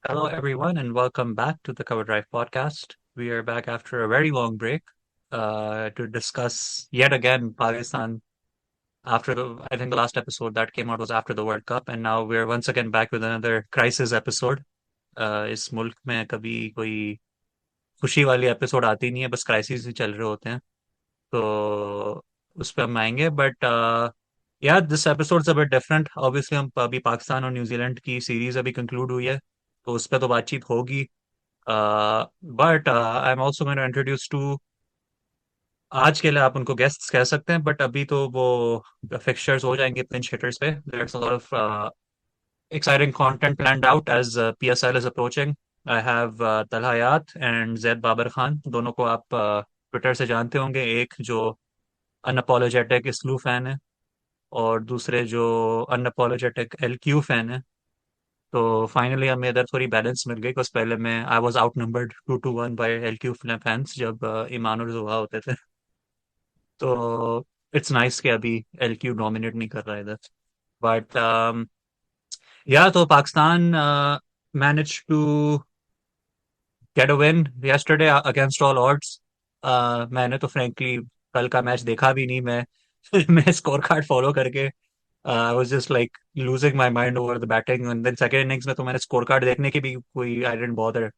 Hello, everyone, and welcome back to the Cover Drive podcast. We are back after a very long break to discuss yet again Pakistan. I think the last episode that came out was after the World Cup, and now we're once again back with another crisis episode. इस मुल्क में कभी कोई खुशी वाली episode आती नहीं है, बस क्राइसिस ही चल रहे होते हैं। तो उस पर हम आएंगे, बट यार this episodes a bit different. Obviously हम अभी पाकिस्तान और न्यूजीलैंड की सीरीज अभी कंक्लूड हुई है, तो उस पर तो बातचीत होगी। But I am also going to introduce to, आज के लिए आप उनको गेस्ट्स कह सकते हैं, बट अभी तो वो फिक्सचर्स हो जाएंगे पिंच हिटर्स पे। There's a lot of exciting content planned out as PSL is approaching. I have Talha Hayat and Zaid Babar Khan, दोनों को आप ट्विटर से जानते होंगे। एक जो अनअपोलोजेटिक इस्लू फैन है, और दूसरे जो अनअपोलोजेटिक एलक्यू फैन है। तो फाइनली हमें इधर थोड़ी बैलेंस मिल गई, बिकॉज पहले मैं I was outnumbered 2-1 by LQ fans जब ईमान और जुहा होते थे। तो इट्स नाइस कि अभी एलक्यू डोमिनेट नहीं कर रहा है इधर। बट या तो Pakistan manage to get a win yesterday against all odds. मैंने तो फ्रैंकली कल का मैच देखा भी नहीं। मैं मैं स्कोर कार्ड फॉलो करके I was just like losing my mind over the batting, and then second innings में तो मैंने स्कोर कार्ड देखने की भी कोई I didn't bother.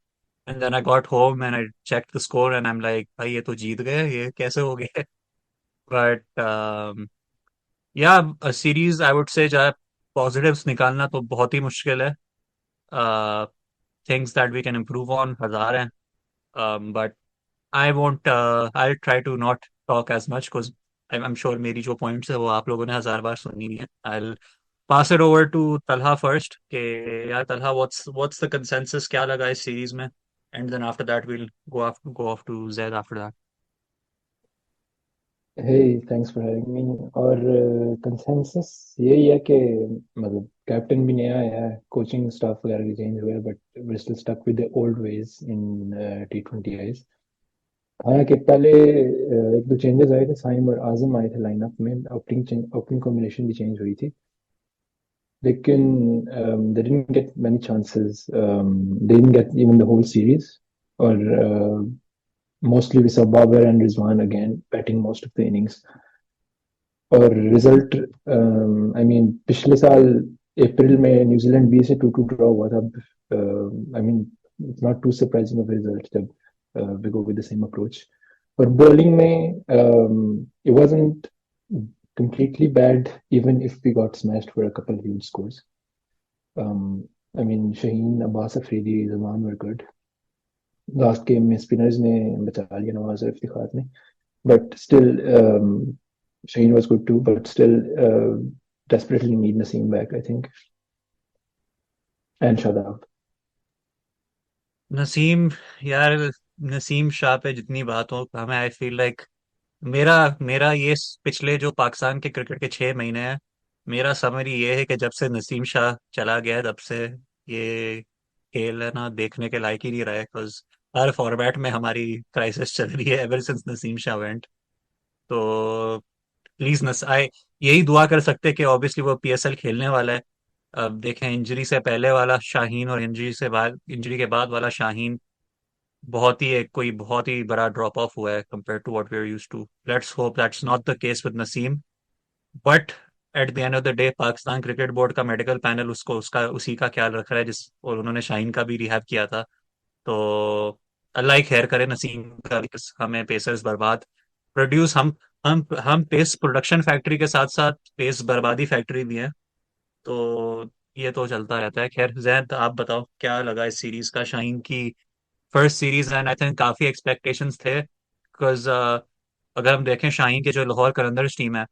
And then I got home and I checked the score and I am like भाई ये तो जीत गए, ये कैसे हो गए। बट या सीरीज आई वुड से ज्यादा पॉजिटिव्स निकालना तो बहुत ही मुश्किल है। Things that we can improve on हजार हैं, but I won't I try to not talk as much because I am sure मेरी जो पॉइंट्स है वो आप लोगों ने हजार बार सुनी है। I pass it over to Talha first के यार तलहा, व्हाट्स द कंसेंसस, क्या लगा इस सीरीज में, and then after that will go off to Zaid after that. Hey, thanks for having me. और कंसेंसस यही है कि मतलब कैप्टन भी नया आया है, कोचिंग स्टाफ वगैरह भी चेंज हुआ है, but we still stuck with the old ways in T20 Is. हालांकि पहले एक दो चेंजेस आए थे, साइम और आजम आए थे लाइनअप में, ओपनिंग कॉम्बिनेशन भी चेंज हुई थी, लेकिन they didn't get many chances, they didn't get even the whole series. और mostly we saw Babar and Rizwan again batting most of the innings. और रिजल्ट, आई मीन पिछले साल अप्रैल में न्यूजीलैंड बी से 2-2 ड्रॉ हुआ था। I mean it's not too surprising of result जब we go with the same approach. और बॉलिंग में it wasn't completely bad even if we got smashed for a couple of huge scores. I mean Shaheen, Abbas Afridi, Zaman were good. Last game में spinners ने बचा लिया, नवाज और इफ्तिखार ने, but still Shaheen was good too, but still desperately need Naseem back, I think, and Shadab. Naseem, यार नसीम शाह पे जितनी बात हो हमें, आई फील लाइक मेरा मेरा ये पिछले जो पाकिस्तान के क्रिकेट के 6 महीने हैं, मेरा समरी ये है कि जब से नसीम शाह चला गया है, तब से ये खेल है ना देखने के लायक ही नहीं रहा है, बिकॉज हर फॉर्मेट में हमारी क्राइसिस चल रही है ever since Naseem Shah went. तो प्लीज नस आई यही दुआ कर सकते हैं कि ऑब्वियसली वो पीएसएल खेलने वाला है। अब देखें, इंजरी से पहले वाला शाहीन और इंजरी के बाद वाला शाहीन बहुत ही एक कोई बहुत ही बड़ा ड्रॉप ऑफ हुआ है compare to what we are used to. Let's hope that's not the case with Naseem, but at the end of the day Pakistan cricket board का मेडिकल पैनल उसको उसका उसी का ख्याल रख रहा है, जिस और उन्होंने शाहीन का भी रिहैब किया था। तो अल्लाह ही खैर करे नसीम का भी, हमें पेसर्स बर्बाद प्रोड्यूस हम पेस प्रोडक्शन फैक्ट्री के साथ साथ पेस बर्बादी फैक्ट्री भी है। तो ये तो चलता रहता है। खैर जैद, आप बताओ क्या लगा इस सीरीज का, शाहीन की first series, and I think काफी एक्सपेक्टेशंस थे बिकॉज अगर हम देखें शाहीन के जो लाहौर कलंदर्स टीम है,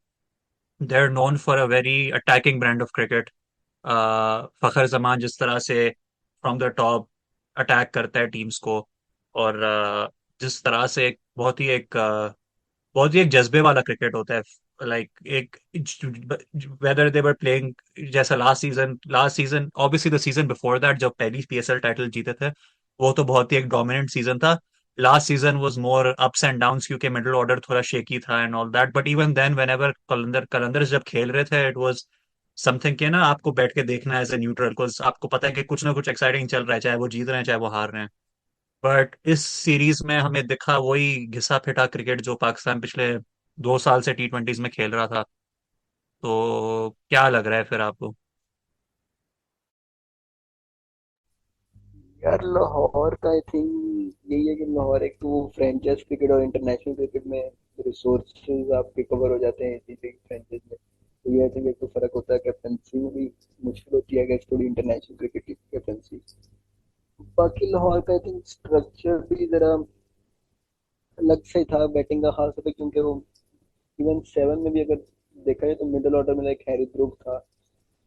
they are known for a very attacking brand of cricket. Fakhar Zaman जिस तरह से फ्रॉम द टॉप अटैक करता है टीम्स को, और जिस तरह से बहुत ही एक जज्बे वाला क्रिकेट होता है, लाइक एक वेदर दे वर प्लेइंग, जैसा last season obviously the season before that जब पहली पीएसएल टाइटल जीते थे, वो तो बहुत ही एक डोमिनेंट सीजन था। Last season was more ups and downs क्योंकि मिडिल ऑर्डर थोड़ा शेकी था and all that, but even then whenever Qalandars जब खेल रहे थे, इट वाज समथिंग के ना आपको बैठ के देखना है एज ए न्यूट्रल, को आपको पता है कि कुछ ना कुछ एक्साइटिंग चल रहा है, चाहे वो जीत रहे हैं चाहे वो हार रहे हैं। बट इस सीरीज में हमें दिखा वही घिसा पिटा क्रिकेट जो पाकिस्तान पिछले 2 साल से T20s में खेल रहा था। तो क्या लग रहा है फिर आपको? यार लाहौर का आई थिंक यही है कि लाहौर एक तो वो फ्रेंचाइज क्रिकेट और इंटरनेशनल क्रिकेट में रिसोर्सेज आपके कवर हो जाते हैं इसी फ्रेंचाइज में। तो ये आई थिंक एक तो फर्क होता है, कैप्टनसी में भी मुश्किल होती है अगर थोड़ी इंटरनेशनल क्रिकेट की कैप्टनसी। बाकी लाहौर का आई थिंक स्ट्रक्चर भी जरा अलग से था बैटिंग का खास तौर पे, क्योंकि वो इवन सेवन में भी अगर देखा जाए तो मिडिल ऑर्डर में लाइक हैरी ब्रूक था,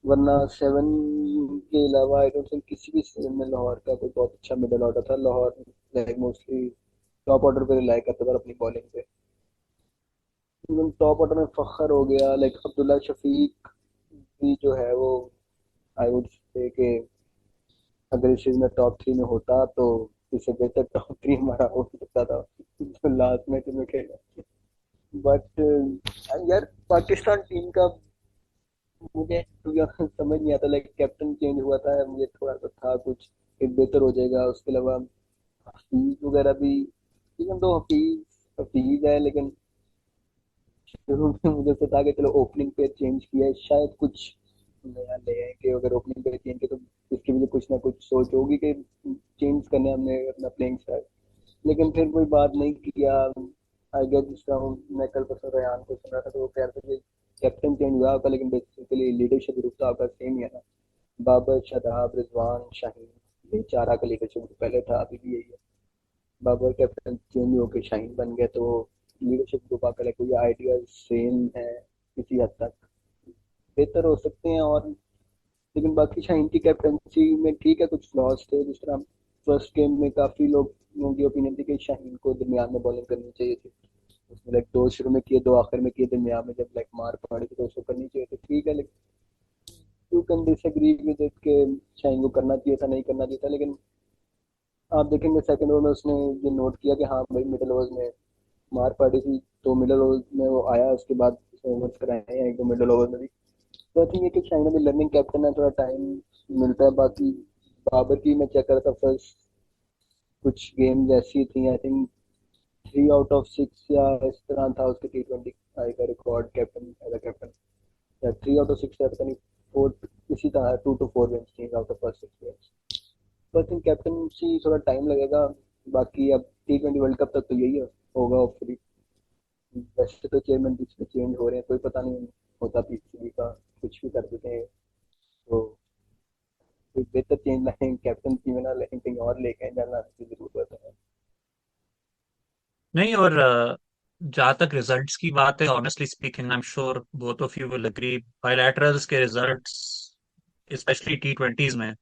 वरना सेवन के अलावा आई डोंट थिंक किसी भी सीजन में लाहौर का कोई बहुत अच्छा मिडिल ऑर्डर था। Lahore like mostly top order पे रिलाई करता था अपनी बॉलिंग पे। इवन टॉप ऑर्डर में फखर हो गया, लाइक अब्दुल्ला शफीक भी जो है वो आई वुड से कि अगर इस सीजन में टॉप थ्री में होता तो इससे बेहतर टॉप थ्री हमारा हो सकता था जो लास्ट मैच में खेला। बट यार पाकिस्तान टीम का मुझे to be honest समझ नहीं आता, लाइक कैप्टन चेंज हुआ था, मुझे थोड़ा सा था कुछ एक बेहतर हो जाएगा। उसके अलावा हफीज वगैरह भी, इवन तो हफीज हफीज है, लेकिन शुरू में मुझे तो था कि चलो ओपनिंग पे चेंज किया है, शायद कुछ नया ले आए कि अगर ओपनिंग पे चेंज किया तो इसके लिए कुछ ना कुछ सोच होगी कि चेंज करने हमने अपना प्लेइंग स्टाइल। लेकिन फिर कोई बात नहीं किया। आई गेस जिस तरह मैं कल परसों रेहान को सुन रहा था तो वो कह रहे थे कि कैप्टन चेंज हुआ आपका, लेकिन बेसिकली लीडरशिप ग्रुप तो आपका सेम ही है ना। बाबर, शादाब, रिजवान, शाहीन, ये चार का लीडरशिप ग्रुप पहले था, अभी भी यही है। बाबर कैप्टन चेंज होकर शाहीन बन गया तो लीडरशिप ग्रुप आपका लाइक ये आइडिया सेम है किसी हद तक, बेहतर हो सकते हैं और। लेकिन बाकी शाहीन की कैप्टनसी में ठीक है कुछ फ्लॉज थे, जिस तरह फर्स्ट गेम में काफी लोगों की ओपिनियन थी कि शाहीन को दरमियान में बॉलिंग करनी चाहिए थी। उसने लाइक दो शुरू में किए, दो आखिर में किए, दरमियान में जब लाइक मार पड़ी थी तो उसको करनी चाहिए थी, ठीक है। लेकिन you can disagree with it के शाहीन को करना चाहिए था नहीं करना चाहिए था। लेकिन आप देखेंगे सेकंड ओवर में उसने ये नोट किया कि हाँ भाई मिडिल ओवर्स में मार पड़ी थी, तो मिडिल ओवर में वो आया, उसके बाद उसने ओवर्स कराए हैं एक दो मिडिल ओवर में भी। तो आई थिंक ये कि चाइना में लर्निंग कैप्टन है, थोड़ा टाइम मिलता है। बाकी बाबर की मैं चेक कर रहा था फर्स्ट कुछ गेम्स ऐसी थी, आई थिंक 3 आउट ऑफ 6 या इस तरह था उसके T20 आई का record captain as a captain, या 3 आउट ऑफ 6 था पता नहीं, फोर इसी तरह 2 to 4 विंस थी आउट ऑफ फर्स्ट 6 गेम्स। तो आई थिंक कैप्टनसी थोड़ा टाइम लगेगा। बाकी अब T20 वर्ल्ड कप तक तो यही होगा होपफुली। वैसे तो चेयरमैन बीच में चेंज हो रहे हैं, कोई पता नहीं होता पीसीबी का, कुछ भी कर देते हैं तो कोई बेहतर चेंज लाएं कैप्टन की में ना, लेकिन कहीं और लेके जाना की जरूरत है। नहीं, और जहाँ तक रिजल्ट्स की बात है, honestly speaking, I am sure both of you will agree, bilaterals के रिजल्ट्स स्पेशली T20s में,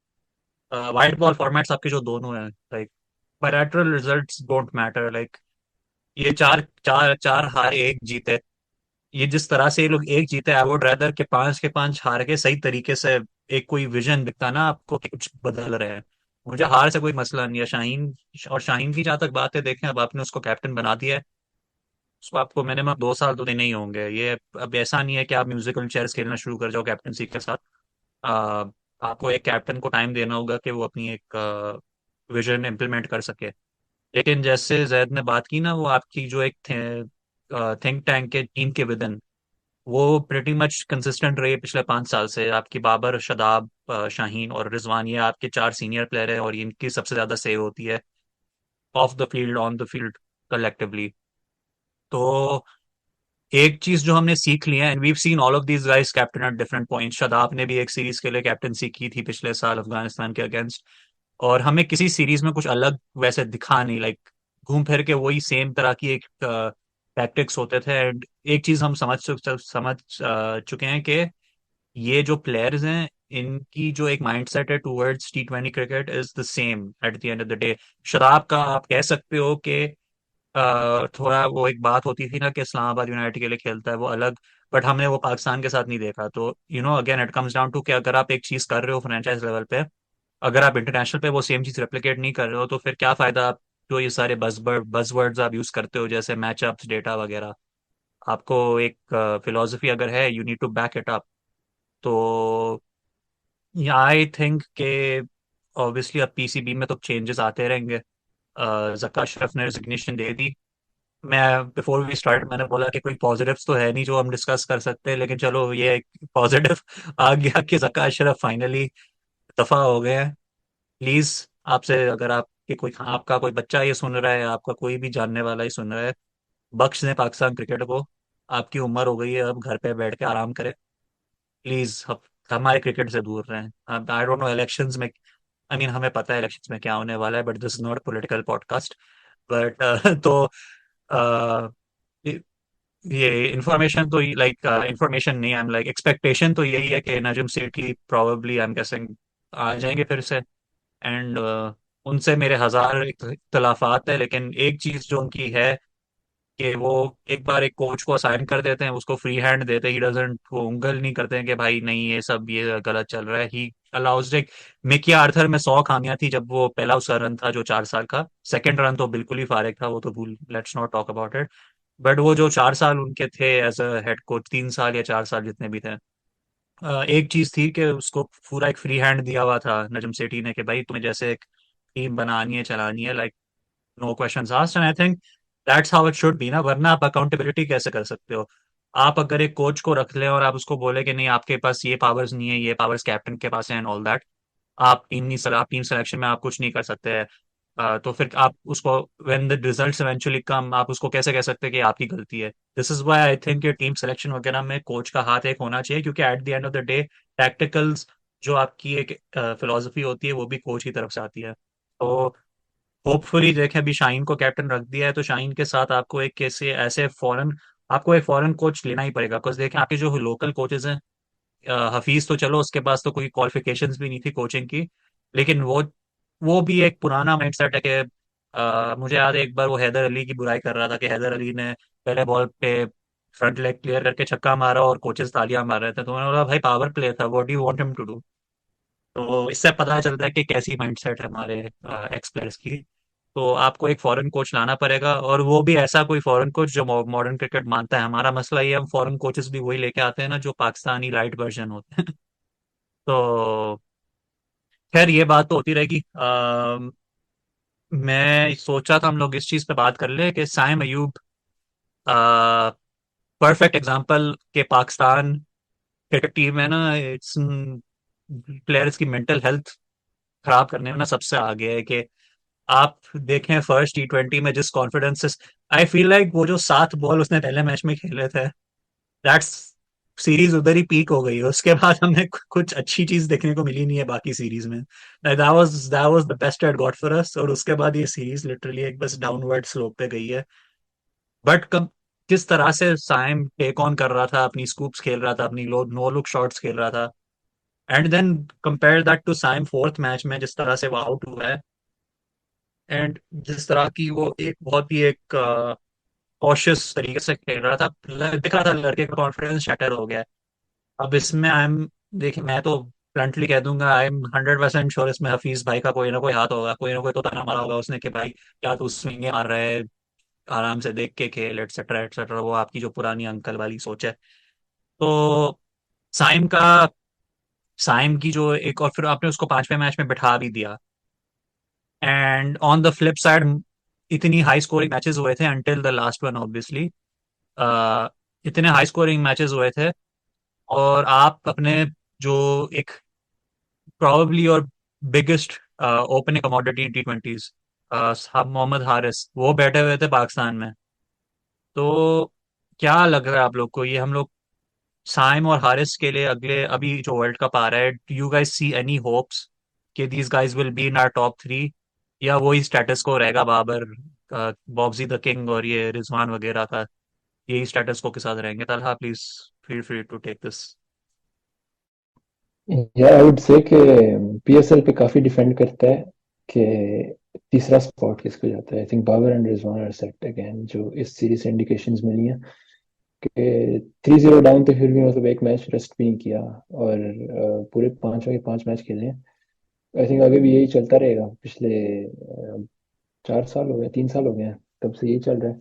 वाइट बॉल फॉर्मेट्स आपके जो दोनों हैं, like bilateral results don't matter. Like ये चार चार चार हारे एक जीते, ये जिस तरह से ये लोग एक जीते, आई वुड रेदर के 5 के 5 हार के सही तरीके से। एक कोई विजन दिखता ना आपको कि कुछ बदल रहे हैं। मुझे हार से कोई मसला नहीं है। शाहीन, और शाहीन की जहां तक बात है, देखें अब आपने उसको कैप्टन बना दिया है, उसको आपको मिनिमम 2 साल तो देने ही होंगे। ये अब ऐसा नहीं है कि आप म्यूजिकल चेयर्स खेलना शुरू कर जाओ कैप्टनसी के साथ। आ, आपको एक कैप्टन को टाइम देना होगा कि वो अपनी एक विजन इम्प्लीमेंट कर सके। लेकिन जैसे जैद ने बात की ना, वो आपकी जो एक थिंक टैंक के टीम के विदन, वो प्रेटी मच कंसिस्टेंट रही है पिछले 5 साल से। आपकी बाबर, शादाब, शाहीन और रिजवान, ये आपके चार सीनियर प्लेयर हैं और इनकी सबसे ज्यादा सेव होती है of the field, on the field, collectively. तो एक चीज जो हमने सीख ली है, and we've seen all of these guys captain at different points. Shadab ने भी एक सीरीज के लिए कैप्टनसी की थी पिछले साल अफगानिस्तान के अगेंस्ट, और हमें किसी सीरीज में कुछ अलग वैसे दिखा नहीं। लाइक घूम फिर के वही सेम तरह की एक टैक्टिक्स होते थे। एंड एक चीज हम समझ चुके हैं कि ये जो प्लेयर्स हैं, इनकी जो एक माइंडसेट है towards T20 cricket is the same at the end of the day. शराब का आप कह सकते हो कि थोड़ा वो एक बात होती थी ना कि इस्लामाबाद यूनाइटेड के लिए खेलता है, वो अलग। बट हमने वो पाकिस्तान के साथ नहीं देखा। तो again it comes down to कि अगर आप एक चीज कर रहे हो फ्रेंचाइज लेवल पे, अगर आप इंटरनेशनल पे वो सेम चीज रेप्लिकेट नहीं कर रहे हो, तो फिर क्या फायदा आप जो ये सारे बजवर्ड्स आप यूज करते हो जैसे मैचअप्स, डेटा वगैरह। आपको एक फिलोसफी अगर है, you need to back it up. तो आई थिंक के ऑब्वियसली अब पीसीबी में तो चेंजेस आते रहेंगे। जक्का अशरफ ने रेजिग्नेशन दे दी। मैं बिफोर वी स्टार्ट मैंने बोला कि कोई पॉजिटिव्स तो है नहीं जो हम डिस्कस कर सकते हैं, लेकिन चलो ये पॉजिटिव आ गया कि जक्का अशरफ फाइनली दफा हो गए हैं। प्लीज, आपसे अगर आपके कोई आपका कोई बच्चा ये सुन रहा है, आपका कोई भी जानने वाला ही सुन रहा है, बख्श दें पाकिस्तान क्रिकेट को। आपकी उम्र हो गई है, अब घर पे बैठ के आराम करें प्लीज। हमारे क्रिकेट से दूर रहें। आई डोंट नो इलेक्शंस में, आई मीन हमें पता है इलेक्शंस में क्या होने वाला है, but this is not political podcast. But तो अ, ये इंफॉर्मेशन तो लाइक इंफॉर्मेशन नहीं, आई एम लाइक एक्सपेक्टेशन तो यही है कि Najam Sethi probably I am गेसिंग आ जाएंगे फिर से। एंड उनसे मेरे हजार इख्तलाफात है, लेकिन एक चीज जो उनकी है कि वो एक बार एक कोच को असाइन कर देते हैं, उसको फ्री हैंड देते हैं। ही डजंट, वो उंगल नहीं करते हैं कि भाई नहीं ये सब ये गलत चल रहा है। ही अलाउज लाइक मिकी आर्थर में 100 खामियां थी जब वो पहला उसका रन था जो 4 साल का। सेकंड रन तो बिल्कुल ही फारिग था, वो तो भूल, let's not talk about it. But वो जो 4 साल उनके थे एज अ हेड कोच, 3 साल या 4 साल जितने भी थे, एक चीज थी कि उसको पूरा एक फ्री हैंड दिया हुआ था नजम सेठी ने कि भाई तुम्हें जैसे एक टीम बनानी है चलानी है, like no questions asked. And I think that's how it should be ना, वरना आप अकाउंटेबिलिटी कैसे कर सकते हो? आप अगर एक कोच को रख ले और आप उसको बोले कि नहीं आपके पास ये पावर्स नहीं है, ये पावर्स कैप्टन के पास है एंड ऑल दैट, आप टीम नहीं आप टीम सिलेक्शन में आप कुछ नहीं कर सकते हैं। तो फिर आप उसको when the results eventually come, आप उसको कैसे कह सकते हैं कि आपकी गलती है? This is why I think ये टीम सिलेक्शन वगैरह में कोच का हाथ एक होना चाहिए, क्योंकि at the end of the day tacticals जो आपकी एक फिलोसफी होती है वो भी कोच की तरफ से आती है। तो होपफुली देखें, अभी शाहीन को कैप्टन रख दिया है तो शाहीन के साथ आपको एक कैसे ऐसे फॉरेन, आपको एक फॉरेन कोच लेना ही पड़ेगा। बिकॉज देखें आपके जो लोकल कोचेस हैं, हफीज तो चलो उसके पास तो कोई क्वालिफिकेशंस भी नहीं थी कोचिंग की, लेकिन वो भी एक पुराना माइंडसेट है कि मुझे याद है एक बार वो हैदर अली की बुराई कर रहा था कि हैदर अली ने पहले बॉल पे फ्रंट लेग क्लियर करके छक्का मारा और कोचेस तालियां मार रहे थे। तो मैंने बोला भाई पावर प्ले था, what do you want him to do? तो इससे पता चलता है कि कैसी माइंडसेट है हमारे एक्स प्लेयर्स की। तो आपको एक फॉरेन कोच लाना पड़ेगा, और वो भी ऐसा कोई फॉरेन कोच जो मॉडर्न क्रिकेट मानता है। हमारा मसला ये है, हम फॉरेन कोचेस भी वही लेके आते हैं ना जो पाकिस्तानी लाइट वर्जन होते हैं। तो खैर ये बात तो होती रहेगी। मैं सोचा था हम लोग इस चीज पे बात कर ले कि साइम अयूब परफेक्ट एग्जांपल के पाकिस्तान क्रिकेट टीम है ना, इट्स प्लेयर्स की मेंटल हेल्थ खराब करने में ना सबसे आगे है। कि आप देखें फर्स्ट T20 में जिस कॉन्फिडेंस से, आई फील लाइक वो जो 7 बॉल उसने पहले मैच में खेले थे, दैट्स सीरीज उधर ही पीक हो गई है। उसके बाद हमें कुछ अच्छी चीज देखने को मिली नहीं है बाकी सीरीज में। That was the best at got for us, और उसके बाद ये सीरीज लिटरली एक बस डाउनवर्ड स्लोप पे गई है। बट कम किस तरह से साइम टेक ऑन कर रहा था, अपनी स्कूप्स खेल रहा था, अपनी नो लुक शॉट्स खेल रहा था। And then compare that to Saim fourth match में जिस तरह से वो आउट हुआ है, एंड जिस तरह की वो एक बहुत ही एक कॉशियस तरीके से खेल रहा था, दिख रहा था लड़के का कॉन्फिडेंस शैटर हो गया है। अब इसमें आई एम, देखिए मैं तो ब्लंटली कह दूंगा, आई एम 100% श्योर इसमें हफीज भाई का कोई ना कोई हाथ होगा, कोई ना कोई तो ताना मारा होगा उसने कि भाई क्या तू स्विंगे मार रहा है, आराम से देख के खेल, एटसेट्रा एटसेट्रा। वो आपकी जो पुरानी अंकल वाली सोच है। तो साइम का, साइम की जो एक, और फिर आपने उसको 5वें मैच में बिठा भी दिया। And on the flip side इतनी हाई स्कोरिंग मैचेस हुए थे until the last one obviously, इतने हाई स्कोरिंग मैचेस हुए थे, और आप अपने जो एक प्रोबेबली और biggest opening commodity T20s, Mohammad Haris, वो बैठे हुए थे पाकिस्तान में। तो क्या लग रहा है आप लोग को, ये हम लोग साइम और हारिस के लिए अगले अभी जो वर्ल्ड कप आ रहा है, do you guys see any hopes कि these guys will be in our top 3, या वही स्टेटस को रहेगा बाबर, बॉब्जी द किंग और ये रिजवान वगैरह का, यही स्टेटस को के साथ रहेंगे? Talha please feel free to take this. यार आई वुड से कि पीएसएल पे काफी डिफेंड करता है कि तीसरा स्पॉट किसको जाता है। I think Babar and Rizwan are set again, जो इस सीरीज से इंडिकेशंस मिली हैं कि 3-0 डाउन थे फिर भी मतलब एक मैच रेस्ट भी नहीं किया, और पूरे 5 मैच खेले हैं। आई थिंक आगे भी यही चलता रहेगा। पिछले 4 साल हो गए, 3 साल हो गए हैं तब से यही चल रहा है।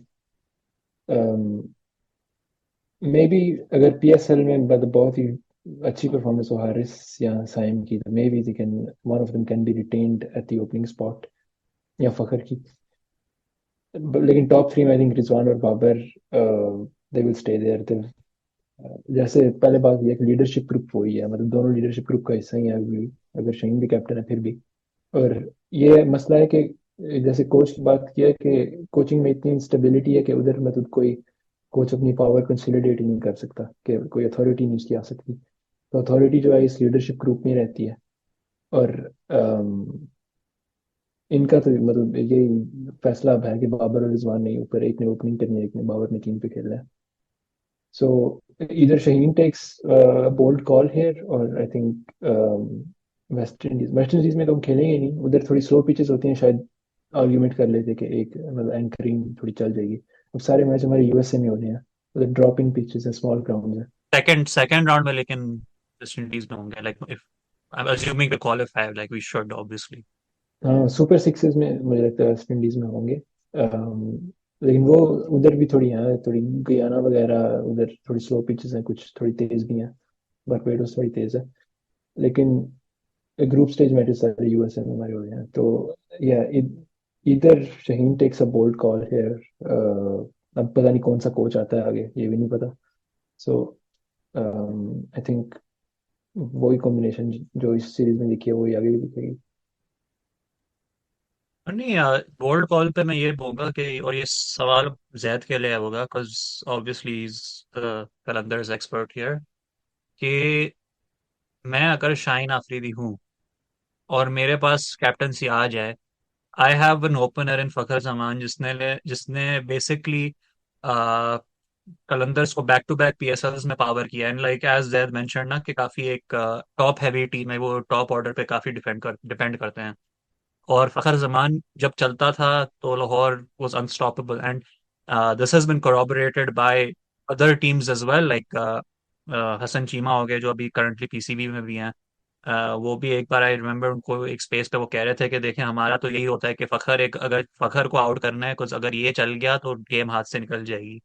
मे बी अगर पीएसएल में मतलब बहुत ही अच्छी परफॉर्मेंस हो हारिस या साइम की, तो may be they can, one of them can be retained at the opening spot, या फखर की। लेकिन टॉप थ्री में आई थिंक रिजवान और Babar they will stay there. जैसे पहले बात ये कि लीडरशिप ग्रुप वही है, मतलब दोनों लीडरशिप ग्रुप का हिस्सा ही है अभी भी, अगर शहीन भी कैप्टन है फिर भी। और ये मसला है कि जैसे कोच की बात किया कि कोचिंग में इतनी इंस्टेबिलिटी है कि उधर मतलब कोई कोच अपनी पावर कंसोलिडेट ही नहीं कर सकता, कि कोई अथॉरिटी नहीं उसकी आ सकती। तो अथॉरिटी जो है इस लीडरशिप ग्रुप में रहती है। और इनका तो मतलब यही फैसला अब है कि बाबर और रिजवान नहीं ऊपर, एक ने ओपनिंग करनी है, एक ने, बाबर ने 3 पे खेलना है। सो इधर Shaheen takes bold call here, और आई थिंक वेस्ट इंडीज में तो हम खेलेंगे ही नहीं, उधर थोड़ी स्लो पिचेस होती हैं शायद। आर्ग्यूमेंट कर लेते कि एक मतलब एंकरिंग थोड़ी चल जाएगी। अब सारे मैच हमारे यूएसए में होने हैं, उधर ड्रॉप इन पिचेस है, स्मॉल ग्राउंड है। सेकंड सेकंड राउंड में लेकिन वेस्ट इंडीज में होंगे, like if I am assuming we qualify like we should obviously. हाँ, सुपर सिक्सेस में मुझे लगता है वेस्ट इंडीज में होंगे। लेकिन वो उधर भी थोड़ी है, थोड़ी गयाना वगैरह, उधर थोड़ी स्लो पिचेस हैं, कुछ थोड़ी तेज भी हैं। बारबाडोस थोड़ी तेज है। लेकिन ग्रुप स्टेज मैचेस सारे यूएसए में हमारे हो रहे हैं, तो या इधर Shaheen takes a bold call here. अब पता नहीं कौन सा कोच आता है आगे, ये भी नहीं पता। सो आई थिंक वही कॉम्बिनेशन जो इस सीरीज में दिखी है वही आगे भी दिखेगी। नहीं, बोल्ड कॉल पे मैं ये बोलूंगा कि, और ये सवाल जैद के लिए होगा because obviously is Qalandars expert here, कि मैं अगर शाहीन आफरीदी हूँ और मेरे पास कैप्टनसी आ जाए, आई हैव एन ओपनर इन फखर जमान जिसने बेसिकली कलंदर्स को बैक टू बैक पीएसएल्स में पावर किया, and like as Zaid mention ना कि काफी एक टॉप हैवी टीम है, वो टॉप ऑर्डर पे काफी डिपेंड करते हैं। और फखर जमान जब चलता था तो Lahore was unstoppable, and this has been corroborated by other teams as well, like Hassan Cheema हो गए जो अभी करंटली पीसीबी में भी हैं। वो भी एक बार आई रिमेम्बर उनको एक स्पेस पे वो कह रहे थे कि देखें हमारा तो यही होता है कि फखर एक, अगर फखर को आउट करना है कुछ, अगर ये चल गया तो गेम हाथ से निकल जाएगी।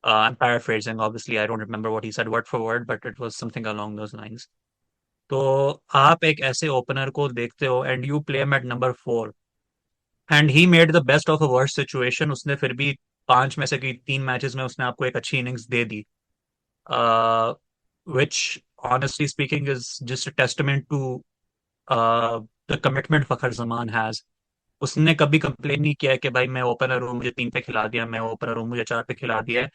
I'm paraphrasing, obviously I don't remember what he said word for word, but it was something along those lines. तो आप एक ऐसे ओपनर को देखते हो and you play him at number 4, and he made the best of a worst situation. उसने फिर भी 5 में से की 3 मैचेस में उसने आपको एक अच्छी innings they the, which honestly speaking is just a testament to the commitment Fakhar Zaman has. उसने कभी कंप्लेन नहीं किया कि भाई मैं ओपनर हूँ मुझे 3 पे खिला दिया, मैं ओपनर हूँ मुझे 4 पे खिला दिया है।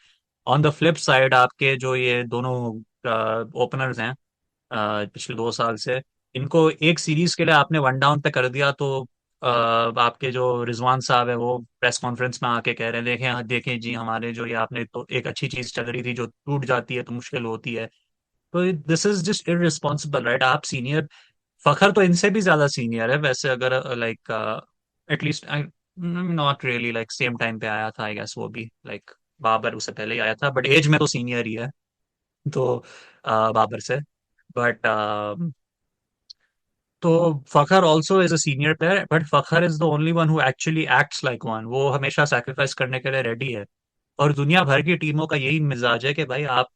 ऑन द फ्लिप साइड आपके जो ये दोनों ओपनर्स हैं पिछले 2 साल से, इनको एक सीरीज के लिए आपने वन डाउन पे कर दिया, तो आपके जो रिजवान साहब है वो प्रेस कॉन्फ्रेंस में आके कह रहे हैं, देखें देखें जी हमारे जो ये आपने तो एक अच्छी चीज चल रही थी जो टूट जाती है तो मुश्किल होती है। तो this is just irresponsible, right? आप सीनियर, फखर तो इनसे भी ज्यादा सीनियर है वैसे, अगर like at least not really, like same time पे आया था आई गेस वो भी, लाइक बाबर उससे पहले ही आया था, बट एज में तो सीनियर ही है। तो बाबर से, बट तो Fakhar also is a senior player, but Fakhar is the only one who actually acts like one. वो हमेशा सैक्रिफाइस करने के लिए रेडी है। और दुनिया भर की टीमों का यही मिजाज है कि भाई आप,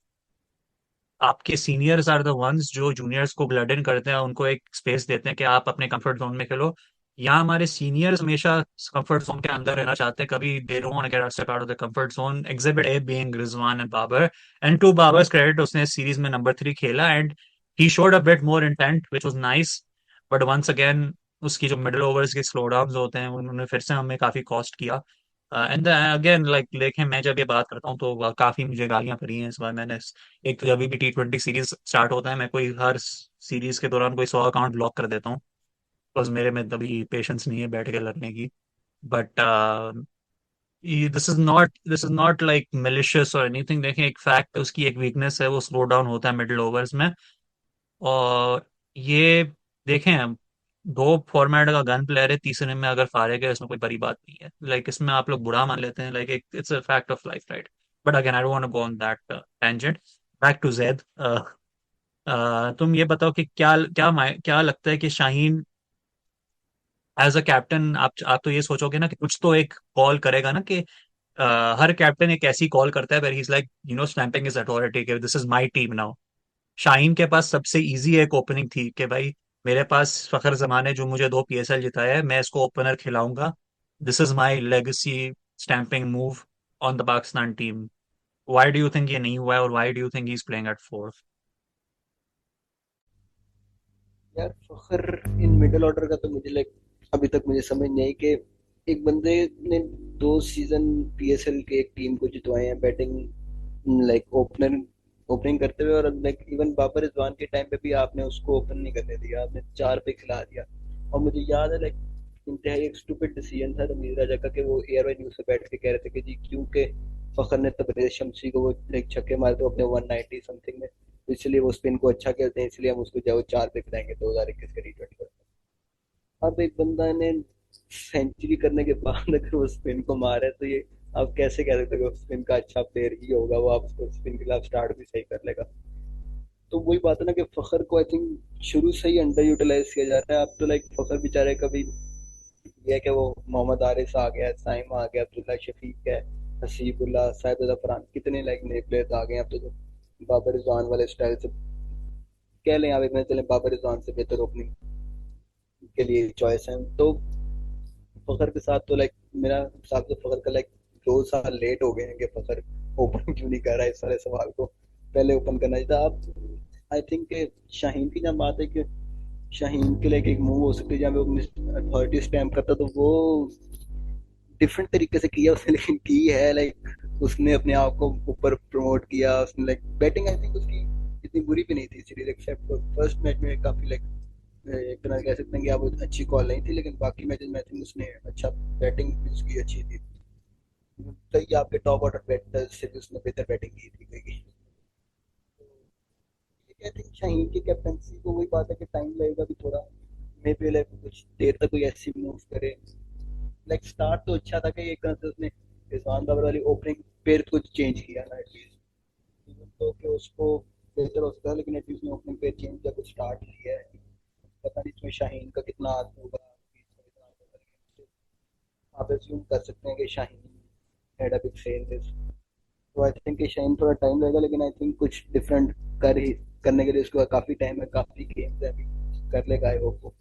आपके सीनियर्स आर द वंस जो जूनियर्स को ब्लड इन करते हैं, उनको एक स्पेस देते हैं कि आप अपने कंफर्ट जोन में खेलो। यहाँ हमारे सीनियर्स हमेशा कंफर्ट जोन के अंदर रहना चाहते हैं, कभी they don't want to get outside out of the comfort zone. Exhibit a being Rizwan and Babar, and to Babar's credit उसने सीरीज में नंबर 3 खेला and he showed a bit more intent which was nice. But once again उसकी जो middle overs के slow down होते हैं उन्होंने फिर से हमें काफी कॉस्ट किया। एंड अगेन लाइक देखें, मैं जब ये बात करता हूँ तो काफी मुझे गालियां पड़ी हैं इस बार। मैंने एक तो जब भी T20 सीरीज स्टार्ट होता है मैं कोई हर सीरीज के दौरान कोई 100 अकाउंट ब्लॉक कर देता हूँ, बिकॉज मेरे में तभी पेशेंस नहीं है बैठ के लड़ने की। But this is not like malicious और एनीथिंग। देखें एक फैक्ट है, उसकी एक वीकनेस है, वो स्लो डाउन होता है मिडिल ओवर्स में। और ये देखें हम, 2 फॉर्मेट का गन प्लेयर है, तीसरे में अगर फारे गए इसमें कोई बड़ी बात नहीं है, लाइक इसमें आप लोग बुरा मान लेते हैं, like it's a fact of life, right? But again I don't want to go on that tangent. Back to Zaid. तुम ये बताओ कि क्या क्या क्या लगता है कि शाहीन एज अ कैप्टन, आप तो ये सोचोगे ना कि कुछ तो एक कॉल करेगा ना, कि हर कैप्टन एक ऐसी कॉल करता है where he is like stamping his authority, this is my team now. Shaheen के पास सबसे इजी एक ओपनिंग थी कि भाई मेरे पास फखर जमान है जो मुझे 2 PSL जिताया है, मैं इसको ओपनर खिलाऊंगा। This is my legacy stamping move on the Pakistan team. Why do you think ये नहीं हुआ है, और why do you think he is playing at fourth? यार फखर इन मिडिल ऑर्डर का तो मुझे लाइक अभी तक मुझे समझ नहीं आई कि एक बंदे ने 2 सीजन पीएसएल के एक टीम को जितवाए हैं बैटिंग लाइक ओपनर ओपनिंग करते हुए, और लाइक इवन बाबर रिजवान के टाइम पे भी आपने उसको ओपन नहीं करने दिया, आपने 4 पे खिला दिया। और मुझे याद है लाइक इंतहाई एक स्टूपिड डिसीजन था रमीज राजा का कि वो एयर वाई न्यूज पे बैठ के कह रहे थे कि जी क्योंकि फखर ने तबरेज शमसी को वो लाइक छक्के मारे थे अपने 190 समथिंग में, तो इसलिए वो स्पिन को अच्छा खेलते हैं, इसलिए हम उसको जो 4 पे खिलाएंगे 2021 के T20 में। अब एक बंदा ने सेंचुरी करने के बाद अगर वो स्पिन को मारे तो ये आप कैसे कह सकते हो कि स्पिन का अच्छा प्लेयर ही होगा, वो आप उसको स्पिन के खिलाफ स्टार्ट भी सही कर लेगा। तो वही बात है ना कि फखर को आई थिंक शुरू से ही अंडर यूटिलाइज किया जा रहा है। अब तो लाइक फखर बेचारे कभी ये है कि वो मोहम्मद आरिस आ गया, साइम आ गया, अब्दुल्ला शफीक है, हसीबुल्ला, शाहिद फरहान, कितने लाइक नए प्लेयर्स आ गए हैं अब तो, जो बाबर रिजवान वाले स्टाइल से कह लें, आप मैं चले बाबर रिजवान से बेहतर ओपनिंग के लिए चॉइस है। तो फखर के साथ तो लाइक मेरा हिसाब से फखर का लाइक 2 साल लेट हो गए हैं कि फखर ओपन क्यों नहीं कर रहा है, इस सारे सवाल को पहले ओपन करना चाहिए था। अब आई थिंक शाहीन की जब बात है कि शाहीन के लिए एक मूव हो सकती है जहाँ पे वो अथॉरिटी स्टैम्प करता, तो वो डिफरेंट तरीके से किया उसने, लेकिन की है लाइक उसने अपने आप को ऊपर प्रमोट किया उसने, लाइक बैटिंग आई थिंक उसकी इतनी बुरी भी नहीं थी series, except for first match में काफी लाइक एक तरह कह सकते हैं कि आप अच्छी कॉल नहीं थी, लेकिन बाकी मैचेस में आई थिंक उसने अच्छा बैटिंग भी उसकी अच्छी थी। कई आपके टॉप ऑर्डर बैटर से भी उसने बेहतर बैटिंग की थी कई। आई थिंक शाहीन की कैप्टनसी को वही बात है कि टाइम लगेगा भी थोड़ा, मे बी लाइक कुछ देर तक कोई ऐसी मूव करे। लाइक स्टार्ट तो अच्छा था कि एक तरह से उसने रिजवान बाबर वाली ओपनिंग पेयर को चेंज किया ना एटलीस्ट, तो कि उसको बेहतर हो सकता है, लेकिन एटलीस्ट ने ओपनिंग पेयर चेंज किया, कुछ स्टार्ट किया है। पता नहीं इसमें शाहीन का कितना हाथ होगा, आप एज्यूम कर सकते हैं कि शाहीन हैड अ बिग से इन दिस। तो आई थिंक कि शाहीन थोड़ा टाइम लगेगा, लेकिन आई थिंक कुछ डिफरेंट कर ही करने के लिए उसके पास काफी टाइम है, काफी गेम्स है अभी, कर लेगा आई होप वो।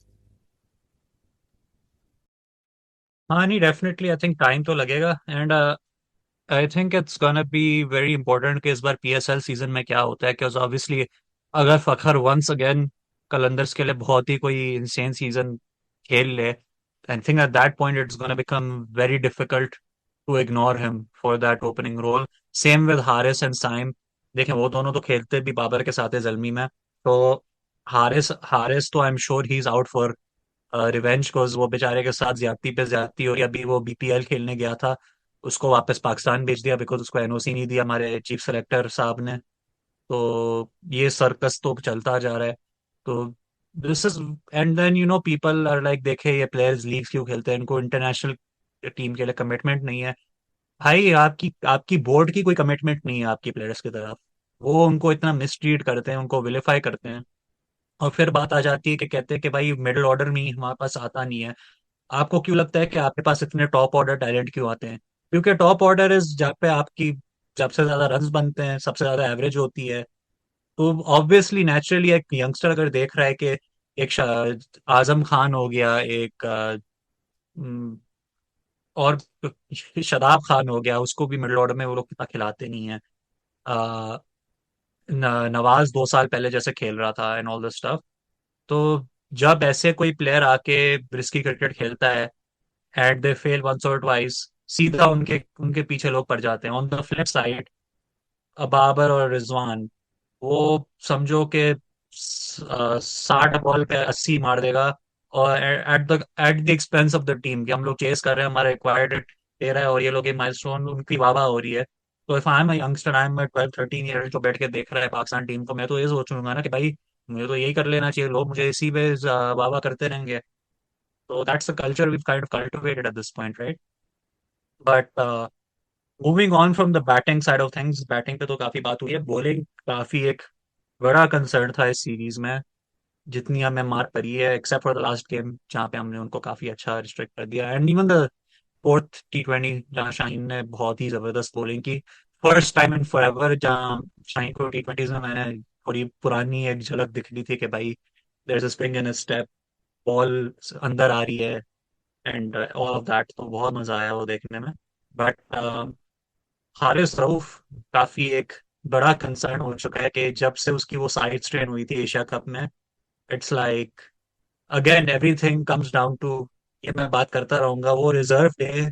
हाँ नहीं, डेफिनेटली आई थिंक टाइम तो लगेगा। And I think it's gonna be very important कि इस बार PSL सीजन में क्या होता है, क्योंकि ऑब्वियसली अगर फखर वंस अगेन कलंदर्स के लिए बहुत ही कोई इंसेन सीजन खेल ले, I think at that point it's gonna become very difficult to ignore him for that opening role. Same with Haris and Saim. देखें वो दोनों तो खेलते भी बाबर के साथ है जल्मी में, तो हारिस हारिस तो I am sure he is out for revenge, cause वो बेचारे के साथ ज्यादती पे ज्यादती हो रही है। अभी वो BPL खेलने गया था, उसको वापस पाकिस्तान भेज दिया बिकॉज उसको NOC नहीं दिया हमारे चीफ सेलेक्टर साहब ने। तो ये सर्कस तो चलता जा रहा है। तो this is, and then people are like, देखे ये प्लेयर्स लीग क्यों खेलते हैं, इनको इंटरनेशनल टीम के लिए कमिटमेंट नहीं है। भाई आपकी आपकी बोर्ड की कोई कमिटमेंट नहीं है आपकी प्लेयर्स की तरफ। वो उनको इतना मिसट्रीट करते हैं, उनको विलिफाई करते हैं। और फिर बात आ जाती है कि कहते हैं कि भाई मिडिल ऑर्डर में ही हमारे पास आता नहीं है। आपको क्यों लगता है कि आपके पास इतने टॉप ऑर्डर टैलेंट क्यों आते हैं? क्योंकि टॉप ऑर्डर इज जहाँ पे आपकी सबसे ज्यादा रन्स बनते हैं, सबसे ज्यादा एवरेज होती है। तो ऑब्वियसली नेचुरली एक यंगस्टर अगर देख रहा है कि एक आजम खान हो गया, एक और शदाब खान हो गया, उसको भी मिडिल ऑर्डर में वो लोग कितना खिलाते नहीं है। अ, नवाज 2 साल पहले जैसे खेल रहा था एंड ऑल दिस स्टफ। तो जब ऐसे कोई प्लेयर आके रिस्की क्रिकेट खेलता है एट दे फेल वंस और ट्वाइस, सीधा उनके उनके पीछे लोग पड़ जाते हैं। On the flip side Babar और रिजवान, वो समझो कि 60 बॉल पे 80 मार देगा, और at the expense of the team कि हम लोग चेस कर रहे हैं, हमारा रिक्वायर्ड दे रहा है, और ये लोग ये माइलस्टोन उनकी वाह हो रही है। तो if I M youngster, I am 12-13 year जो बैठ के देख रहा है पाकिस्तान टीम को, मैं तो ये सोचूंगा ना कि भाई मुझे तो यही कर लेना चाहिए, लोग मुझे इसी पे वाह करते रहेंगे। तो that's the culture we kind of cultivated at this point, right? But moving on from the batting side of things, batting पे तो काफी बात हुई है, बॉलिंग काफी एक बड़ा कंसर्न था इस सीरीज में। जितनी हमें मार पड़ी है except for the last game जहाँ पे हमने उनको काफी अच्छा रिस्ट्रिक्ट कर दिया, and even the fourth T20 जहाँ शाहीन ने बहुत ही जबरदस्त बॉलिंग की। फर्स्ट टाइम इन फॉरएवर जहाँ शाहीन को T20s में मैंने थोड़ी पुरानी एक झलक दिख रही थी कि भाई there is a spring in step, ball अंदर आ रही है, एंड ऑल ऑफ दैट। तो बहुत मजा आया वो देखने में। बट हारिस रऊफ काफी एक बड़ा कंसर्न हो चुका है कि जब से उसकी वो साइड स्ट्रेन हुई थी एशिया कप में, it's like again everything comes down to, ये मैं बात करता रहूंगा, वो रिजर्व डे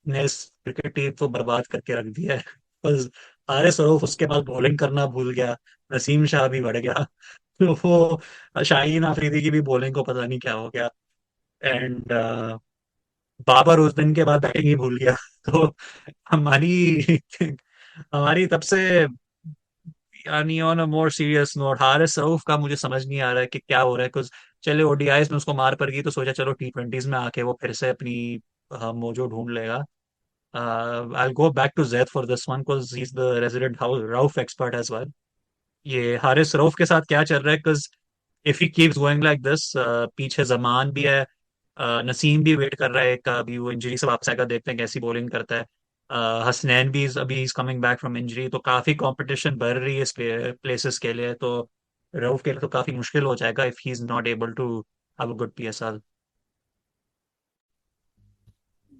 ने इस क्रिकेट टीम को बर्बाद करके रख दिया है। बस हारिस रऊफ उसके बाद बॉलिंग करना भूल गया, नसीम शाह भी बढ़ गया, तो वो शाहीन अफरीदी की भी बॉलिंग को पता नहीं क्या हो गया, एंड बाबर उस दिन के बाद बैटिंग ही भूल गया। तो हमारी हमारी तब से, यानी on a more serious note, Haris Rauf का मुझे समझ नहीं आ रहा है कि क्या हो रहा है। कुछ चले ओडीआईज में उसको मार पड़ गई, तो सोचा चलो टी20s में आके वो फिर से अपनी मोजो ढूंढ लेगा। I'll go back to Zed for this one because he's the resident Rauf expert as well. ये हारिस रऊफ के साथ क्या चल रहा है? Because if he keeps going like this, पीछे जमान भी है, नसीम भी वेट कर रहा है, अभी वो इंजरी से वापस आएगा, देखते हैं कैसी बॉलिंग करता है। हसनैन भी अभी is coming back from injury, तो काफी कंपटीशन बढ़ रही है इस प्लेसेस के लिए। तो रऊफ के लिए तो काफी मुश्किल हो जाएगा if he is not able to have a good PSL.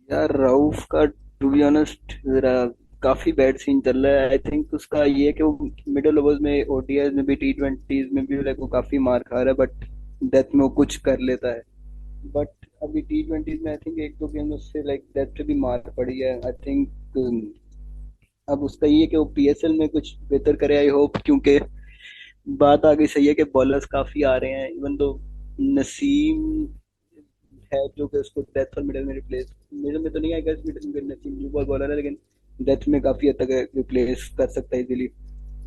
यार राउफ का टू बी ऑनेस्ट जरा काफी बैड सीन चल रहा है। आई थिंक उसका ये है कि वो मिडिल ओवर्स में ओडीआईज में भी टी20s में भी लाइक वो काफी मार खा रहा है, बट डेथ में वो कुछ कर लेता है। बट अभी टी20s में आई थिंक एक दो गेम उससे लाइक डेथ पे भी मार पड़ी है। आई थिंक अब उसका ये है कि वो पीएसएल में कुछ बेहतर करे, आई होप, क्योंकि बात आगे सही है कि बॉलर्स काफी आ रहे हैं। इवन दो नसीम है जो कि उसको डेथ और मिडल में रिप्लेस, मिडल में तो नहीं आएगा, मिडल में नसीम न्यू बॉल बॉलर है, लेकिन डेथ में काफी हद तक रिप्लेस कर सकता है इजीली।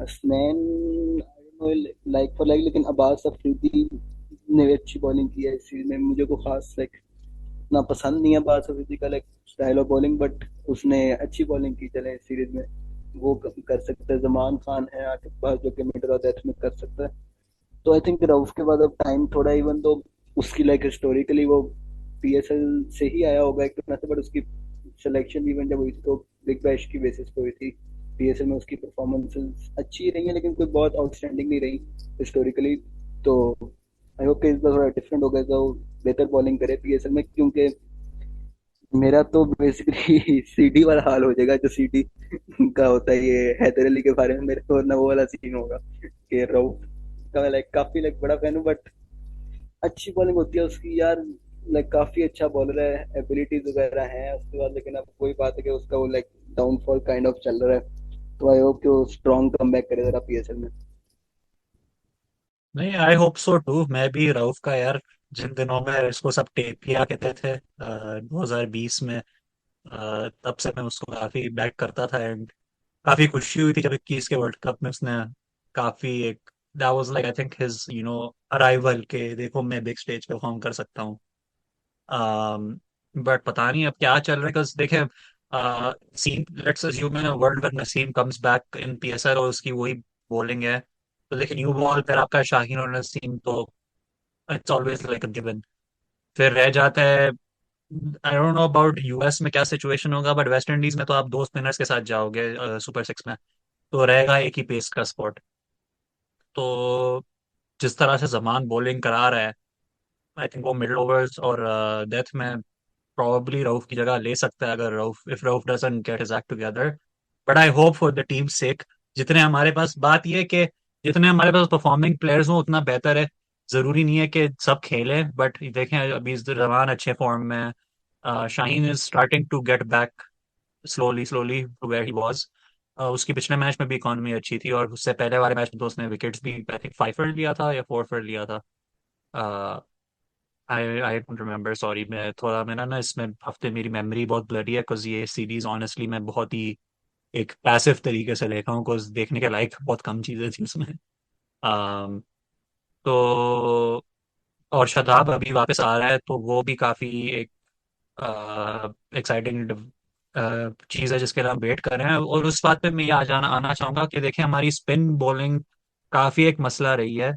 असमैन लाइक फॉर लाइक, लेकिन अब्बास अफरीदी ने अच्छी बॉलिंग की है इस सीरीज में। मुझे को खास लाइक इतना पसंद नहीं है अब्बास अफरीदी का like style of bowling, but उसने अच्छी बॉलिंग की चले इस सीरीज में। वो कर सकता है। जमान खान है आके पास जो कि मिडल और डेथ में कर सकता है। तो आई थिंक राउफ के बाद अब टाइम थोड़ा, इवन तो उसकी लाइक हिस्टोरिकली वो पीएसएल से ही आया होगा एक तरह से, बट उसकी सिलेक्शन इवन जब हुई थी तो बिग बैश की बेसिस पे हुई थी। पीएसएल में उसकी परफॉर्मेंसेस अच्छी रही है, लेकिन कोई बहुत आउटस्टैंडिंग नहीं रही हिस्टोरिकली। तो आई होप कि इस बार थोड़ा डिफरेंट होगा, तो बेहतर बॉलिंग करे पीएसएल में, क्योंकि मेरा तो बेसिकली सीडी वाला हाल हो जाएगा जो सीडी का होता है ये हैदर अली के बारे में। मेरे को ना वो वाला सीन होगा कि राउफ का मैं लाइक काफी लाइक बड़ा फैन हूँ, बट अच्छी बॉलिंग होती है उसकी यार। लाइक काफी अच्छा बॉलर है, एबिलिटीज वगैरह हैं उसके बाद, लेकिन अब वही बात है कि उसका वो लाइक डाउनफॉल काइंड ऑफ चल रहा है। तो आई होप कि वो स्ट्रॉन्ग कमबैक करे जरा पीएसएल में। नहीं, आई होप सो टू। मैं भी रऊफ का यार, जिन दिनों में इसको सब टेपिया कहते थे 2020 में, तब से मैं उसको काफी बैक करता था, एंड काफी खुशी हुई थी जब 21 के वर्ल्ड कप में उसने काफी एक, that was like I think his arrival के देखो मैं बिग स्टेज पे परफॉर्म कर सकता हूँ। बट पता नहीं अब क्या चल रहा है, बिकॉज देखे scene, let's assume in world where Naseem comes back in PSL और उसकी वही बॉलिंग है, तो देखिए न्यू बॉल पर आपका शाहीन और नसीम तो it's always like a given. फिर रह जाता है, I don't know about US में क्या सिचुएशन होगा, बट वेस्ट इंडीज में तो आप दो स्पिनर्स के साथ जाओगे सुपर सिक्स में, तो रहेगा एक ही पेस का स्पॉट। तो जिस तरह से जमान बॉलिंग करा रहा है, आई थिंक वो मिडल ओवर्स और डेथ में प्रॉब्ली रऊफ की जगह ले सकता है, अगर Rauf, if Rauf doesn't get his act together. But I hope for the team sake, जितने हमारे पास, बात ये है कि जितने हमारे पास परफॉर्मिंग प्लेयर्स हो उतना बेहतर है। जरूरी नहीं है कि सब खेलें, बट देखें अभी जमान अच्छे फॉर्म में है, Shaheen is starting to get back slowly slowly to where he was. उसकी पिछले मैच में भी इकॉनमी अच्छी थी, और उससे पहले वाले मैच में तो उसने विकेट्स भी आई थिंक 5 पर लिया था या 4 पर लिया था। I don't remember, sorry. मैं थोड़ा, मेरा ना इसमें हफ्ते मेरी मेमोरी बहुत ब्लरी है, बिकॉज ये सीरीज ऑनेस्टली मैं बहुत ही एक पैसिव तरीके से देखा हूँ, बिकॉज देखने के लायक बहुत कम चीजें थी उसमें। um, तो और शदाब अभी वापस आ रहा है, तो वो भी काफी एक एक्साइटिंग चीज है जिसके लिए हम वेट कर रहे हैं। और उस बात पे मैं ये आना चाहूंगा कि देखें हमारी स्पिन बॉलिंग काफी एक मसला रही है।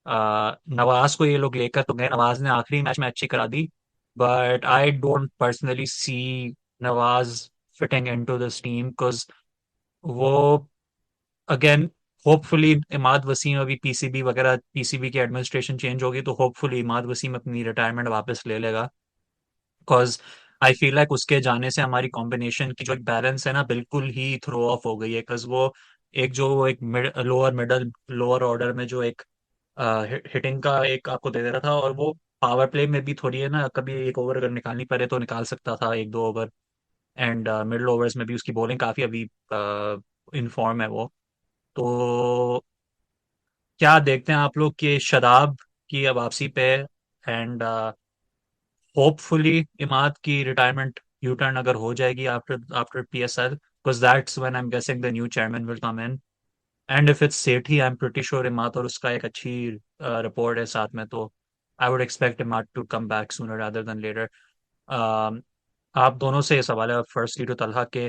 नवाज को ये लोग लेकर तो गए, नवाज ने आखिरी मैच में अच्छी करा दी, but I don't personally see Nawaz fitting into this team, because वो अगेन होपफुली इमाद वसीम अभी पीसीबी की एडमिनिस्ट्रेशन चेंज होगी तो होपफुली इमाद वसीम अपनी रिटायरमेंट वापस ले लेगा, बिकॉज आई फील लाइक उसके जाने से हमारी कॉम्बिनेशन की जो एक बैलेंस है ना बिल्कुल ही थ्रो ऑफ हो गई है, बिकॉज वो एक लोअर ऑर्डर में जो एक हिटिंग का एक आपको दे दे रहा था, और वो पावर प्ले में भी थोड़ी है ना, कभी एक ओवर अगर निकालनी पड़े तो निकाल सकता था, एक दो ओवर। एंड मिडिल ओवर्स में भी उसकी बॉलिंग काफी अभी इन फॉर्म है वो। तो क्या देखते हैं आप लोग कि शादाब की अब वापसी पे, एंड होपफुली इमाद की रिटायरमेंट यू टर्न अगर हो जाएगी after after PSL, because that's when I am guessing the new chairman will come in. And if it's Sethi, I am pretty sure Imad और उसका एक अच्छी रिपोर्ट है साथ में, तो I would expect Imad to come back sooner rather than later. आप दोनों से ये सवाल है, फर्स्टली टू तलहा के,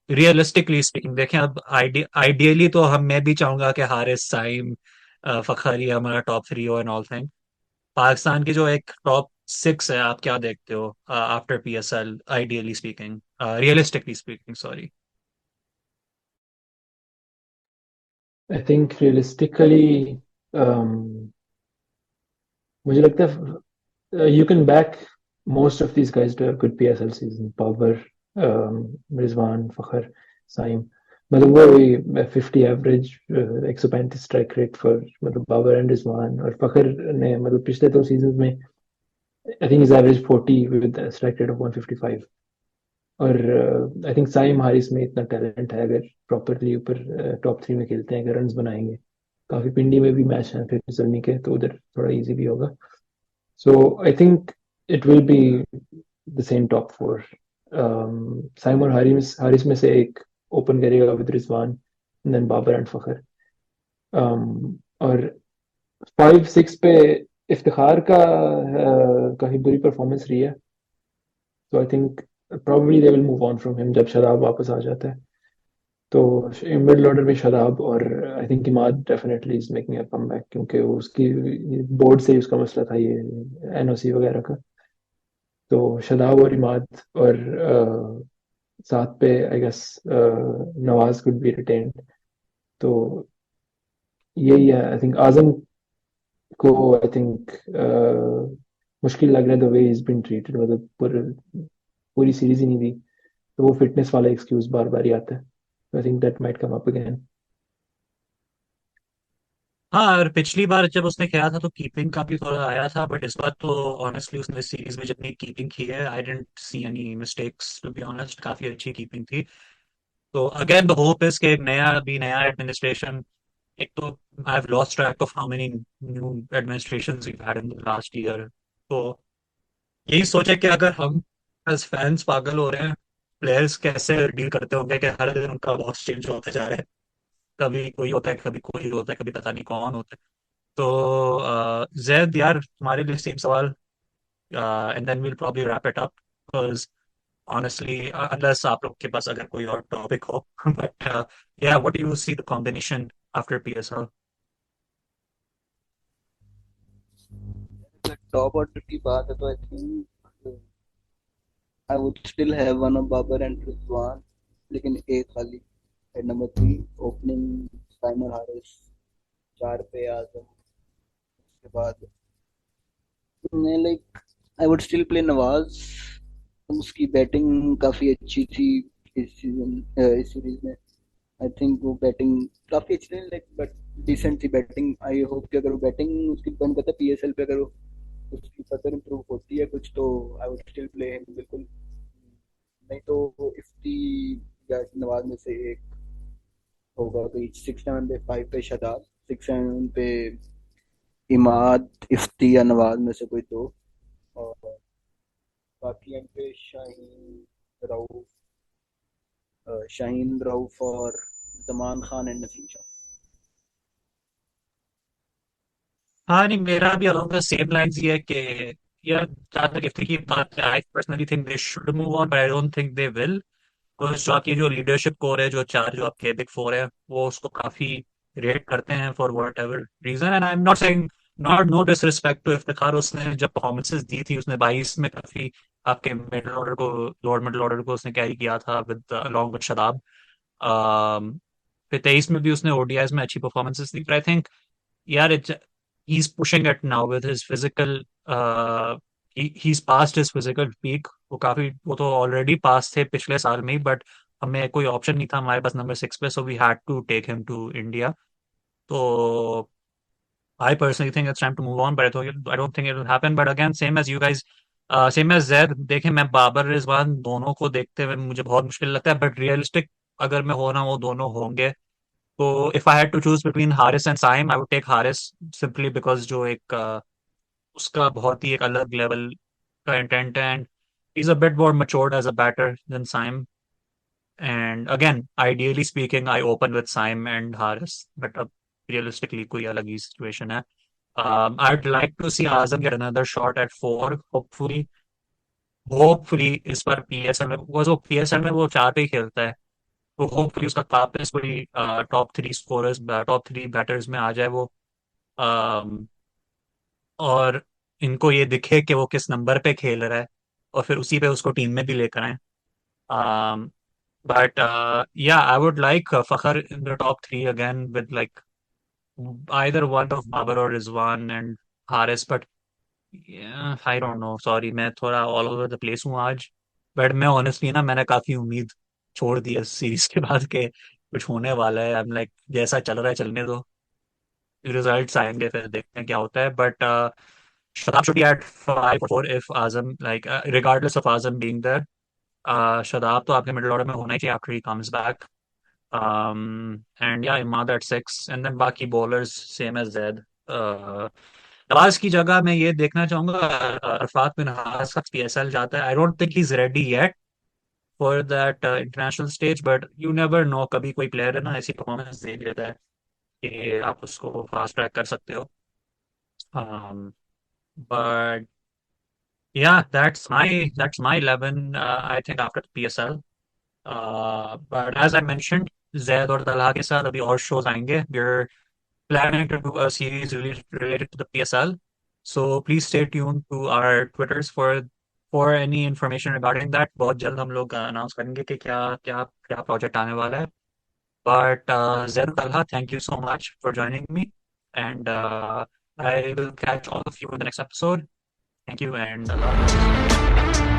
रियलिस्टिकली स्पीकिंग देखें अब, आइडियली तो हम मैं भी चाहूंगा कि हारिस, साइम, फखर ये हमारा टॉप थ्री हो एंड ऑल थिंग। पाकिस्तान की जो एक टॉप सिक्स है, आप क्या देखते हो after PSL, ideally speaking, realistically speaking, sorry. I think realistically मुझे लगता है you can back most of these guys to have good PSL season. Babar, Rizwan, Fakhar, Saim, मतलब वो 50 एवरेज, 135 स्ट्राइक रेट फॉर मतलब बाबर एंड रिजवान। और फखर ने मतलब पिछले 2 सीजन में I think is average 40 with strike rate of 155। और आई थिंक साइम हारिस में इतना टैलेंट है, अगर प्रॉपरली ऊपर टॉप 3 में खेलते हैं, अगर रन बनाएंगे। काफी पिंडी में भी मैच है फिर फिसलनी के, तो उधर थोड़ा इजी भी होगा। So I think it will be the same top 4। Saim और हारिस में से एक ओपन करेगा with Rizwan, then Babar and Fakhar. और 5-6 पे इफ्तिखार का काफी बुरी परफॉर्मेंस रही है, तो I think probably they will move on from him जब शदाब वापस आ जाता है। तो मिडिल ऑर्डर में शदाब, और आई think Imad definitely is making a comeback, क्योंकि वो उसकी बोर्ड से ही उसका मसला था ये एनओसी वगैरह का। तो शदाब और इमाद, और साथ पे I guess Nawaz could be retained. तो यही है। आई थिंक आजम को आई थिंक मुश्किल लग रहा है the way is been treated, मतलब पूरी सीरीज ही नहीं दी, तो वो फिटनेस वाला एक्सक्यूज बार बार ही आता है। I think that might come up again. हाँ, और पिछली बार जब उसने खेला था तो कीपिंग का भी थोड़ा आया था, बट इस बार तो ऑनेस्टली उसने सीरीज में जितनी कीपिंग की है, I didn't see any mistakes to be honest, काफी अच्छी कीपिंग थी। तो अगेन द होप इज कि एक नया एडमिनिस्ट्रेशन, एक तो I have lost track of how many new administrations we had in the last year. तो यही सोचे कि अगर हम एज फैंस पागल हो रहे हैं, प्लेयर्स कैसे डील करते होंगे कि हर दिन उनका बॉस चेंज होते जा रहा है, कभी कोई होता है, कभी कोई होता है, कभी पता नहीं कौन होता है। तो जैद यार, तुम्हारे लिए सेम सवाल, and then we'll probably wrap it up, because honestly unless आप लोग के पास अगर कोई और टॉपिक हो, बट या what do you see the combination after PSL? Top order की बात है तो I think I would still have one of Babar and Rizwan, लेकिन एक खाली at number 3 opening Saim and Haris, 4 पे आजम, उसके बाद मैं like I would still play Nawaz. उसकी बैटिंग काफी अच्छी थी इस सीरीज में। आई थिंक वो बैटिंग काफी अच्छी नहीं लाइक बट डिसेंट थी बैटिंग। आई होप कि अगर वो बैटिंग उसकी बन करता पीएसएल पे, अगर वो उसकी फर्दर इंप्रूव होती है कुछ, तो I would still play him बिल्कुल। नहीं तो वो इफ्ती या नवाज में से एक होगा कोई। 6-7 पे 5 पे शदाब, 6-7 पे इमाद, इफ्ती या नवाज में से कोई दो, और बाकी एंड पे रऊफ शाहीन रऊफ और जमान खान एंड नसीम शाह। हाँ नहीं, मेरा भी अलोंग द सेम लाइंस ही है कि यार, जहाँ तक इफ्ती की बात है, I personally think they should move on, but I don't think they will. कुछ आपकी जो लीडरशिप कोर है, जो चार जो आपके बिग फोर है, वो उसको काफी रेट करते हैं for whatever reason. And I am not saying, not no disrespect to Iftikhar, उसने जब परफॉर्मेंसेस दी थी उसने 22 में काफी आपके मिडिल ऑर्डर को, लोअर मिडिल ऑर्डर को उसने कैरी किया था विद अलॉन्ग विद शदाब। फिर 23 में भी उसने ओडीआईज में अच्छी परफॉर्मेंसेस दी, बट आई थिंक यार it's he is pushing it now with his physical, he is past his physical peak. वो तो ऑलरेडी पास थे पिछले साल में ही, बट हमें कोई ऑप्शन नहीं था हमारे पास नंबर 6 पे, so we had to take him to India. तो I personally think it's time to move on, but I don't think it will happen. But again, same as you guys, same as Zaid, देखें मैं बाबर रिजवान दोनों को देखते हुए मुझे बहुत मुश्किल लगता है, बट रियलिस्टिक अगर मैं हो रहा हूँ वो दोनों होंगे। तो if I had to choose between Haris and Saim, I would take Haris, simply because जो एक उसका बहुत ही एक अलग लेवल का इंटेंट है, and he's a bit more matured as a batter than Saim. And again, ideally speaking, I open with Saim and Haris, but realistically, कोई अलग ही situation है. I'd like to see Azam get another shot at four, hopefully. Hopefully इस बार PSL में, because वो PSL में वो चार पे ही खेलता है, तो होपफुली उसका वापस कोई टॉप 3 स्कोरर्स, टॉप 3 बैटर्स में आ जाए वो. um, और इनको ये दिखे कि वो किस नंबर पे खेल रहा है, और फिर उसी पे उसको टीम में भी लेकर आए. um, but yeah, I would like Fakhar in the top 3 again with like either one of Babar or Rizwan and Haris. But yeah, I don't know. Sorry, मैं थोड़ा all over the place हूँ आज. But मैं honestly ना, मैंने काफी उम्मीद छोड़ दी इस सीरीज के बाद के कुछ होने वाला है. I'm like जैसा चल रहा है चलने दो, रिजल्ट्स आएंगे फिर देखते हैं क्या होता है. But Shadab should be at 5 or 4 if Azam, like regardless of Azam being there. Shadab तो आपके मिडिल ऑर्डर में होना ही चाहिए after he comes back. And yeah, Imad at 6, and then बाकी bowlers same as Zaid. Nawaz की जगह मैं ये देखना चाहूंगा, अरफात बिन हास का पीएसएल जाता है. I don't think he is ready yet for that international stage, but you never know, कभी कोई प्लेयर है ना ऐसी परफॉर्मेंस दे देता है कि आप उसको फास्ट ट्रैक कर सकते हो. But yeah, that's my 11. I think after the PSL. But as I mentioned, Zaid और तलहा के साथ अभी और shows आएंगे. We're planning to do a series related to the PSL. So please stay tuned to our Twitters for any information regarding that. बहुत जल्द हम लोग announce करेंगे कि क्या क्या क्या project आने वाला है. But Zaid और Talha, thank you so much for joining me, and I will catch all of you in the next episode. Thank you and Allah Hafiz.